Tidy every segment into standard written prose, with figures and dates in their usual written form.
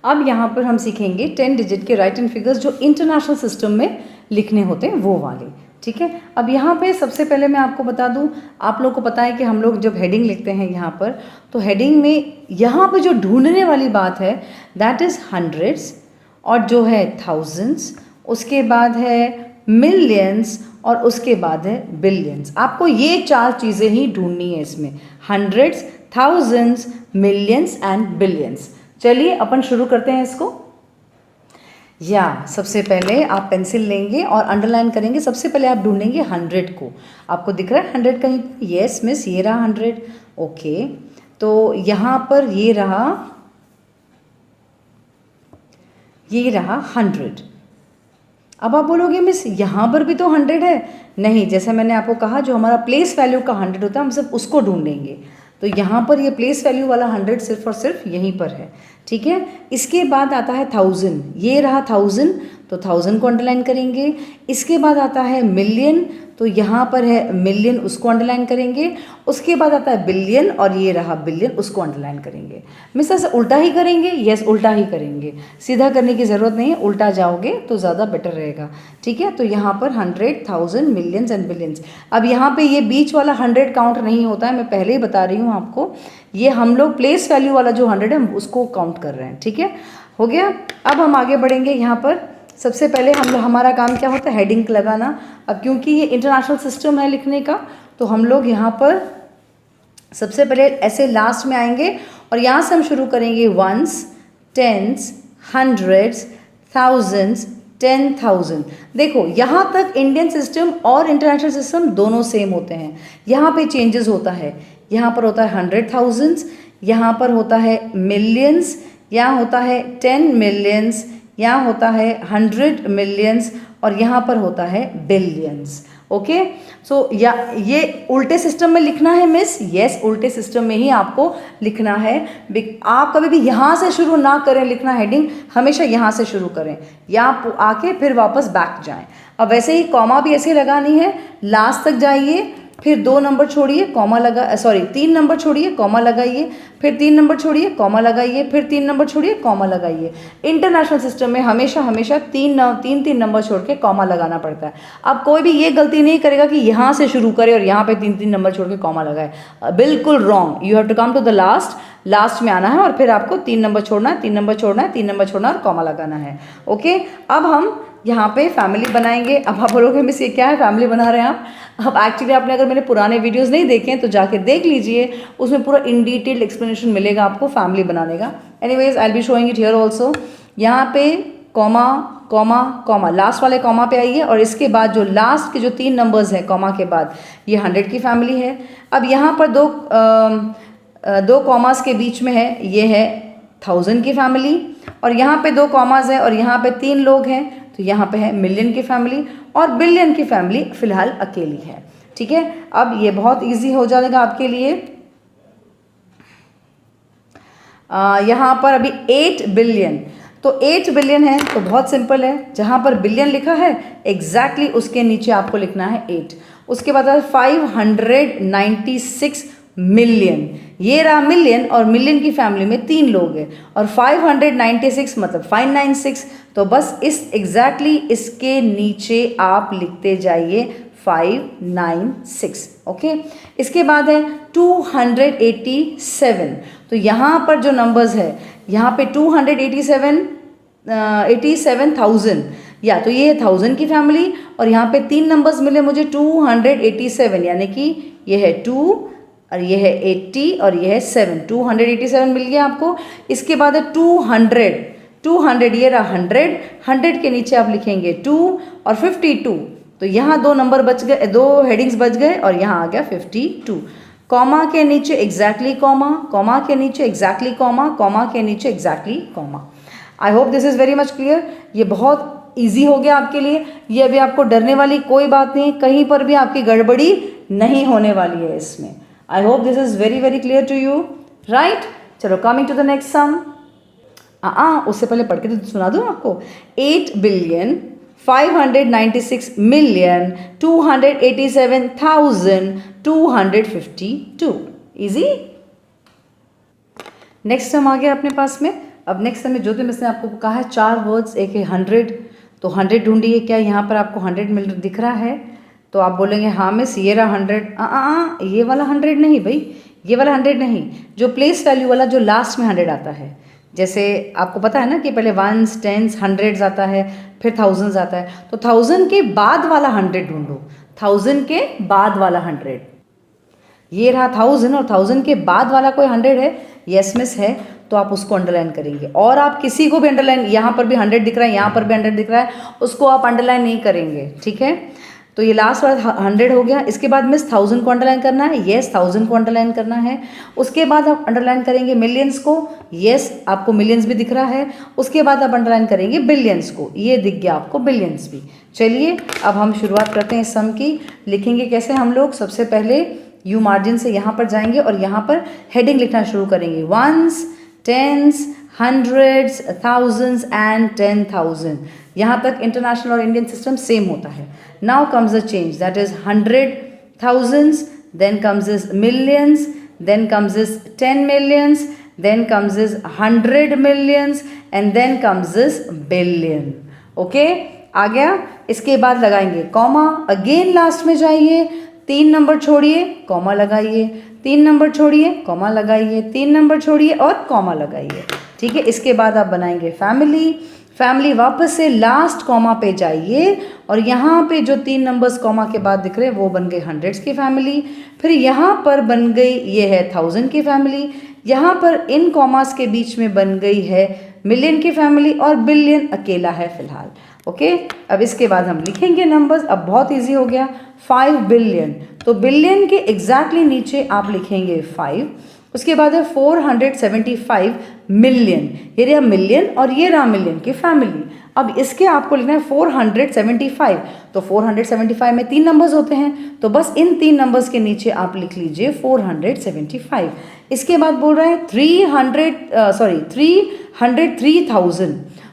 अब यहाँ पर हम सीखेंगे 10 डिजिट के राइट हैंड फिगर्स जो इंटरनेशनल सिस्टम में लिखने होते हैं वो वाले, ठीक है। अब यहाँ पे सबसे पहले मैं आपको बता दूँ, आप लोगों को पता है कि हम लोग जब हेडिंग लिखते हैं यहाँ पर, तो हेडिंग में यहाँ पे जो ढूंढने वाली बात है दैट इज़ हंड्रेड्स, और जो है थाउजेंड्स, उसके बाद है मिलियंस, और उसके बाद है बिलियंस। आपको ये 4 चीज़ें ही ढूंढनी है इसमें, hundreds, thousands, millions and billions. चलिए अपन शुरू करते हैं इसको। सबसे पहले आप पेंसिल लेंगे और अंडरलाइन करेंगे। सबसे पहले आप ढूंढेंगे 100 को। आपको दिख रहा है 100 कहीं? यस मिस, ये रहा 100। ओके, तो यहाँ पर ये रहा 100। अब आप बोलोगे मिस यहाँ पर भी तो 100 है। नहीं, जैसा मैंने आपको कहा जो हमारा प्लेस वैल्यू का 100 होता है हम सिर्फ उसको ढूंढेंगे। तो यहाँ पर ये प्लेस वैल्यू वाला 100 सिर्फ और सिर्फ यहीं पर है, ठीक है। इसके बाद आता है 1000, ये रहा 1000, तो 1000 को अंडरलाइन करेंगे। इसके बाद आता है मिलियन, तो यहाँ पर है मिलियन, उसको अंडरलाइन करेंगे। उसके बाद आता है बिलियन, और ये रहा बिलियन, उसको अंडरलाइन करेंगे। मिस ऐसा उल्टा ही करेंगे? यस, उल्टा ही करेंगे, सीधा करने की ज़रूरत नहीं है, उल्टा जाओगे तो ज़्यादा बेटर रहेगा, ठीक है। तो यहाँ पर 100, 1000, मिलियंस एंड बिलियंस। अब यहाँ पे ये बीच वाला 100 काउंट नहीं होता है, मैं पहले ही बता रही हूँ आपको। ये हम लोग प्लेस वैल्यू वाला जो 100 है उसको काउंट कर रहे हैं, ठीक है। हो गया। अब हम आगे बढ़ेंगे। यहाँ पर सबसे पहले हमारा काम क्या होता है? हेडिंग लगाना। अब क्योंकि ये इंटरनेशनल सिस्टम है लिखने का, तो हम लोग यहाँ पर सबसे पहले ऐसे लास्ट में आएंगे और यहाँ से हम शुरू करेंगे वंस, टेंस, हंड्रेड्स, थाउजेंड्स, 10,000। देखो यहाँ तक इंडियन सिस्टम और इंटरनेशनल सिस्टम दोनों सेम होते हैं। यहाँ पे चेंजेस होता है, यहाँ पर होता है 100,000, यहाँ पर होता है मिलियंस, यहाँ होता है 10 मिलियंस, यहाँ होता है 100 मिलियंस, और यहाँ पर होता है बिलियंस। ओके, सो ये उल्टे सिस्टम में लिखना है मिस? यस, उल्टे सिस्टम में ही आपको लिखना है। आप कभी भी यहाँ से शुरू ना करें लिखना हेडिंग, हमेशा यहाँ से शुरू करें, यहाँ आके फिर वापस बैक जाएं। अब वैसे ही कॉमा भी ऐसे लगानी है, लास्ट तक जाइए, फिर 2 नंबर छोड़िए, कॉमा लगा, 3 नंबर छोड़िए, कॉमा लगाइए, फिर 3 नंबर छोड़िए, कॉमा लगाइए, फिर 3 नंबर छोड़िए, कॉमा लगाइए। इंटरनेशनल सिस्टम में हमेशा 3 नंबर छोड़ के कॉमा लगाना पड़ता है। अब कोई भी ये गलती नहीं करेगा कि यहाँ से शुरू करे और यहाँ पे 3 नंबर छोड़ के कॉमा लगाए, बिल्कुल wrong. You have to come to the last में आना है और फिर आपको 3 नंबर छोड़ना है, 3 नंबर छोड़ना है, 3 नंबर छोड़ना है और कॉमा लगाना है। ओके, अब हम यहाँ पे फैमिली बनाएंगे। अब आप बोलोगे मिस ये क्या है, फैमिली बना रहे हैं आप? अब एक्चुअली आपने अगर मेरे पुराने वीडियोस नहीं देखे हैं तो जाके देख लीजिए, उसमें पूरा इन डिटेल एक्सप्लेनेशन मिलेगा आपको फैमिली बनाने का। Anyways, I will be showing it here also. यहाँ पे कॉमा कॉमा कॉमा, लास्ट वाले कॉमा पे आइए और इसके बाद जो लास्ट के जो 3 नंबर्स हैं कॉमा के बाद, ये 100 की फैमिली है। अब यहाँ पर दो कॉमास के बीच में है, ये है 1000 की फैमिली, और यहाँ पे 2 कॉमास है और यहाँ पे 3 लोग हैं, तो यहाँ पे है मिलियन की फैमिली, और बिलियन की फैमिली फिलहाल अकेली है, ठीक है। अब ये बहुत इजी हो जाएगा आपके लिए। यहाँ पर अभी 8 बिलियन, तो 8 बिलियन है तो बहुत सिंपल है, जहाँ पर बिलियन लिखा है एग्जैक्टली उसके नीचे आपको लिखना है 8। उसके बाद 596 मिलियन, ये रहा मिलियन, और मिलियन की फैमिली में 3 लोग हैं, और 596 मतलब 596, तो बस इस एग्जैक्टली इसके नीचे आप लिखते जाइए 596। ओके, इसके बाद है 287, तो यहाँ पर जो नंबर्स है यहाँ पे 87,000, या तो ये है 1000 की फैमिली, और यहाँ पे 3 नंबर्स मिले मुझे 287, यानी कि ये है 2 और ये है 80 और ये है 7, 287 मिल गया आपको। इसके बाद है 200, ये रहा 100 के नीचे आप लिखेंगे 2 और 52, तो यहाँ 2 नंबर बच गए, 2 हेडिंग्स बच गए, और यहाँ आ गया 52। कॉमा के नीचे एग्जैक्टली कॉमा, कॉमा के नीचे एग्जैक्टली कॉमा, कॉमा के नीचे exactly comma. I hope this is very much clear. ये बहुत ईजी हो गया आपके लिए। ये अभी आपको डरने वाली कोई बात नहीं, कहीं पर भी आपकी गड़बड़ी नहीं होने वाली है इसमें। I hope this is very very clear to you, right. चलो, coming to the next sum. उससे पहले पढ़ के तो सुना दूँ आपको। 8,596,287,252। इजी। नेक्स्ट सम आ गया अपने पास में अब नेक्स्ट समय जो मिस ने आपको कहा है 4 वर्ड्स, एक है 100, तो 100 ढूंढिए। क्या यहाँ पर आपको 100 मिल दिख रहा है? तो आप बोलेंगे हाँ मिस ये रहा 100। ये वाला 100 नहीं भाई, ये वाला 100 नहीं, जो प्लेस वैल्यू वाला जो लास्ट में 100 आता है। जैसे आपको पता है ना कि पहले 1s, 10s, 100s आता है, फिर 1000s आता है, तो 1000 के बाद वाला 100 ढूंढो। 1000 के बाद वाला 100, ये रहा 1000 और 1000 के बाद वाला कोई 100 है, यस मिस है, तो आप उसको अंडरलाइन करेंगे। और आप किसी को भी अंडरलाइन, यहाँ पर भी 100 दिख रहा है, यहाँ पर भी 100 दिख रहा है, उसको आप अंडरलाइन नहीं करेंगे, ठीक है। तो ये लास्ट वाला 100 हो गया। इसके बाद मिस 1000 को अंडरलाइन करना है, यस 1000 को अंडरलाइन करना है। उसके बाद आप अंडरलाइन करेंगे मिलियंस को, यस आपको मिलियंस भी दिख रहा है। उसके बाद आप अंडरलाइन करेंगे बिलियंस को, ये दिख गया आपको बिलियंस भी। चलिए अब हम शुरुआत करते हैं इस सम की। लिखेंगे कैसे हम लोग? सबसे पहले यू मार्जिन से यहाँ पर जाएंगे और यहाँ पर हेडिंग लिखना शुरू करेंगे। 1s, 10s, 100s, 1000s and 10,000। यहाँ तक इंटरनेशनल और इंडियन सिस्टम सेम होता है। Now comes the change, that is 100 thousands, then comes is millions, then comes is 10 millions, then comes is 100 millions and then comes is billion। Okay आ गया। इसके बाद लगाएंगे कॉमा, अगेन लास्ट में जाइए, 3 number छोड़िए, कॉमा लगाइए, 3 नंबर छोड़िए, कॉमा लगाइए, 3 नंबर छोड़िए और कॉमा लगाइए, ठीक है। इसके बाद आप बनाएंगे फैमिली। फैमिली वापस से लास्ट कॉमा पे जाइए और यहाँ पे जो 3 नंबर्स कॉमा के बाद दिख रहे हैं वो बन गए 100s की फैमिली। फिर यहाँ पर बन गई ये है 1000 की फैमिली। यहाँ पर इन कॉमास के बीच में बन गई है मिलियन की फैमिली और बिलियन अकेला है फिलहाल। ओके अब इसके बाद हम लिखेंगे नंबर्स। अब बहुत इजी हो गया, 5 बिलियन। तो बिलियन के एग्जैक्टली नीचे आप लिखेंगे 5। उसके बाद है 475 मिलियन, ये रहा मिलियन और ये रहा मिलियन की फैमिली। अब इसके आपको लिखना है 475। तो 475 में 3 नंबर्स होते हैं, तो बस इन 3 नंबर्स के नीचे आप लिख लीजिए 475। इसके बाद बोल रहे हैं 303,000।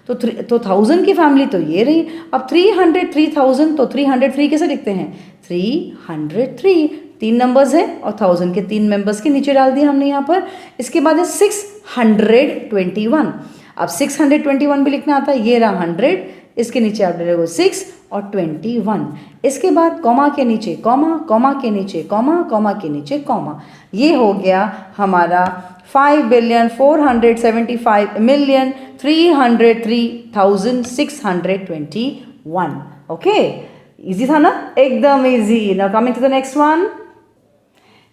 तो 1000 की फैमिली तो ये रही। अब 303,000, तो 303 कैसे लिखते हैं? 303, 3 नंबर्स हैं और 1000 के 3 मेंबर्स के नीचे डाल दिया हमने यहाँ पर। इसके बाद है 621। अब 621 भी लिखना आता है, ये रहा 100, इसके नीचे आप डालोगे 6 और 21। इसके बाद कॉमा के नीचे कॉमा, कॉमा के नीचे कॉमा, कॉमा के नीचे कॉमा। ये हो गया हमारा 5,475,303,621। ओके इजी था ना, एकदम easy. Now coming to the next one.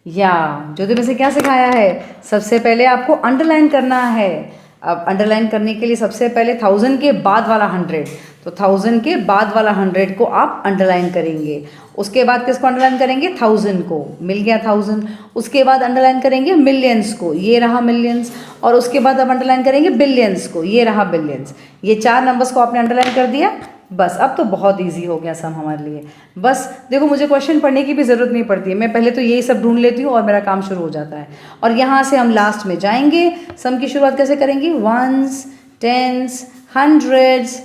या ज्योति में से क्या सिखाया है? सबसे पहले आपको अंडरलाइन करना है। अब अंडरलाइन करने के लिए सबसे पहले 1000 के बाद वाला 100, तो 1000 के बाद वाला 100 को आप अंडरलाइन करेंगे। उसके बाद किसको अंडरलाइन करेंगे? 1000 को, मिल गया 1000। उसके बाद अंडरलाइन करेंगे मिलियंस को, ये रहा मिलियंस। और उसके बाद आप अंडरलाइन करेंगे बिलियंस को, ये रहा बिलियंस। ये 4 नंबर्स को आपने अंडरलाइन कर दिया। बस अब तो बहुत इजी हो गया सम हमारे लिए। बस देखो मुझे क्वेश्चन पढ़ने की भी ज़रूरत नहीं पड़ती है, मैं पहले तो यही सब ढूंढ लेती हूँ और मेरा काम शुरू हो जाता है। और यहाँ से हम लास्ट में जाएंगे। सम की शुरुआत कैसे करेंगे? 1s, 10s, 100s,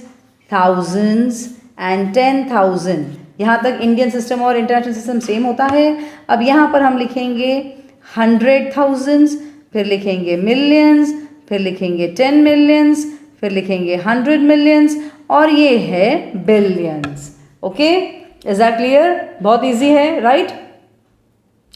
1000s and 10,000। यहाँ तक इंडियन सिस्टम और इंटरनेशनल सिस्टम सेम होता है। अब यहाँ पर हम लिखेंगे 100,000, फिर लिखेंगे मिलियंस, फिर लिखेंगे 10 मिलियंस, फिर लिखेंगे 100 मिलियंस और ये है billions. Okay is that clear? बहुत इजी है राइट।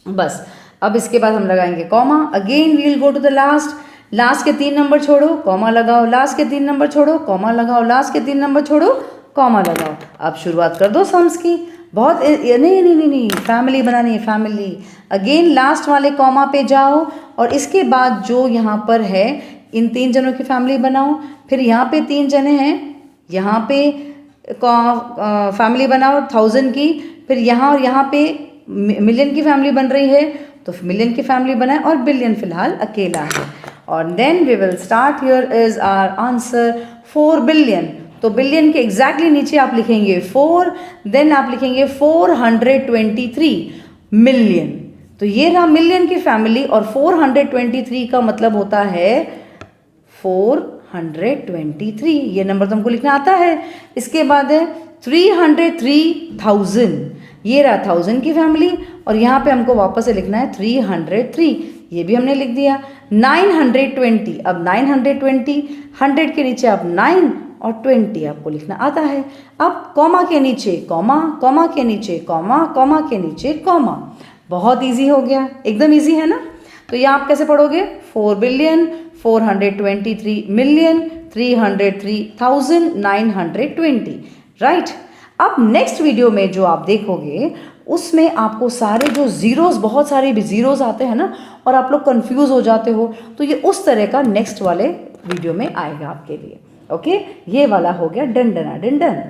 बस अब इसके बाद हम लगाएंगे comma. Again we will go to the last. Last के 3 नंबर छोड़ो, कॉमा लगाओ, लास्ट के 3 नंबर छोड़ो, कॉमा लगाओ, लास्ट के 3 नंबर छोड़ो, कॉमा लगाओ। अब शुरुआत कर दो सम्स की। बहुत नहीं, फैमिली बनानी है, फैमिली। अगेन लास्ट वाले कॉमा पे जाओ और इसके बाद जो यहाँ पर है इन 3 जनों की फैमिली बनाओ। फिर यहाँ पे 3 जने हैं, यहाँ पे फैमिली बनाओ 1000 की। फिर यहाँ और यहाँ पे मिलियन की फैमिली बन रही है, तो मिलियन की फैमिली बनाए और बिलियन फिलहाल अकेला है। और then we will start. Here is our answer 4 billion. तो बिलियन के एग्जैक्टली नीचे आप लिखेंगे 4, देन आप लिखेंगे 423 मिलियन। तो ये रहा मिलियन की फैमिली और 423 का मतलब होता है 423, ये नंबर तो हमको लिखना आता है। इसके बाद है 303,000, ये रहा 1000 की फैमिली और यहाँ पे हमको वापस से लिखना है 303, ये भी हमने लिख दिया। 920, अब 920, 100 के नीचे आप 9 और 20 आपको लिखना आता है। अब कॉमा के नीचे कॉमा, कॉमा के नीचे कॉमा, कॉमा के नीचे कॉमा। बहुत इजी हो गया, एकदम इजी है ना। तो ये आप कैसे पढ़ोगे? 4 बिलियन 423 मिलियन 303,920, राइट। अब नेक्स्ट वीडियो में जो आप देखोगे उसमें आपको सारे जो ज़ीरोज़, बहुत सारे भी ज़ीरोज़ आते हैं ना और आप लोग कंफ्यूज हो जाते हो, तो ये उस तरह का नेक्स्ट वाले वीडियो में आएगा आपके लिए। ओके, ये वाला हो गया डन डना डन डन।